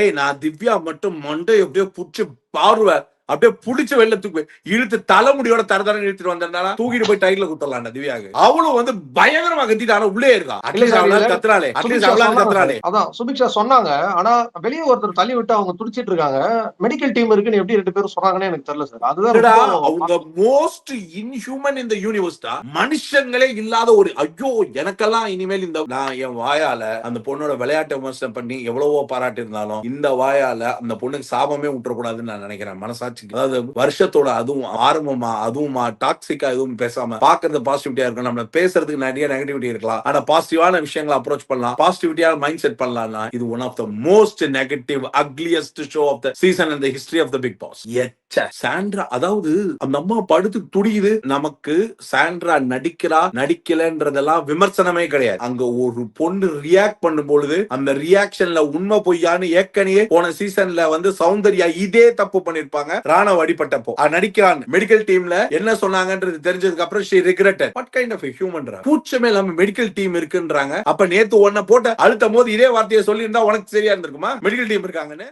ஏய் நான் திவ்யா மட்டும் மண்டை எப்படியோ புடிச்சு பார்வை அப்படியே புடிச்சு வெளில தூக்கி இழுத்து தலைமுடியோட தரதரம் இழுத்துட்டு வந்திருந்தாலும் தூக்கிட்டு போய் டைட்டில் குடுத்துடலாம் திவ்யாக்கு. அவளும் வந்து பயங்கரமா கத்திட்டு ஆனா உள்ளே இருக்கா. அட்லீஸ்ட் அவளால கத்துறாளே, அட்லீஸ்ட் அவளால கத்துறாளே. அதான் சுபிக்ஷா சொன்னாங்க. ஆனா வெளியே ஒருத்தர் தள்ளி விட்டு அவங்க துடிச்சிட்டு இருக்காங்க. மெடிக்கல் டீம் இருக்குன்னு எப்படி 2 பேரும் சொன்னாங்கன்னு எனக்கு தெரியல சார். அதுதான் அவங்க மோஸ்ட் இன்ஹியூமன் இந்த யூனிவர்ஸ் தான். மனுஷங்களே இல்லாத ஒரு ஐயோ எனக்கெல்லாம் இனிமேல் இந்த நான் என் வாயால அந்த பொண்ணோட விளையாட்டு விமர்சனம் பண்ணி எவ்வளவோ பாராட்டி இருந்தாலும் இந்த வாயால அந்த பொண்ணுக்கு சாபமே விட்டுறக்கூடாதுன்னு நான் நினைக்கிறேன் மனசாட்சி. அதாவது வருஷத்தோட அதுவும் ஆரம்பமா அதுவுமா டாக்ஸிக்கா எதுவும் பேசாம பாக்குறது பாசிட்டிவிட்டியா இருக்கும். நம்ம பேசுறதுக்கு நிறைய நெகட்டிவிட்டி இருக்கலாம். ஆனா பாசிட்டிவான விஷயங்களை அப்ரோச் பண்ணலாம். பாசிட்டிவிட்டியா மைண்ட் செட் பண்ணலாம். இது one of the most negative ugliest show of the season in the history of the Bigg Boss. Sandra அதாவது அந்த அம்மா படுத்து துடியுது. நமக்கு சாண்ட்ரா நடிக்கிறா நடிக்கலன்றதெல்லாம் விமர்சனமே கிடையாது. அங்க ஒரு பொண்ணு ரியாக்ட் பண்ணும் பொழுது அந்த ரியாக்ஷன்ல உண்மை பொய்யான்னு ஏற்கனவே போன சீசன்ல வந்து சௌந்தர்யா இதே தப்பு பண்ணிருப்பாங்க. ராணவ் அடிப்பட்டப்போ நடிக்கிறான் மெடிக்கல் டீம்ல என்ன சொன்னாங்கன்றது தெரிஞ்சதுக்கு அப்புறம் she regretted. What kind of a human ரா? கூச்சமே இல்லாம மெடிக்கல் டீம் இருக்குன்றாங்க. அப்ப நேத்து ஒன்ன போட்டு அழுத்தும் போது இதே வார்த்தையை சொல்லி இருந்தா உனக்கு சரியா இருந்திருக்குமா மெடிக்கல் டீம் இருக்காங்கன்னு?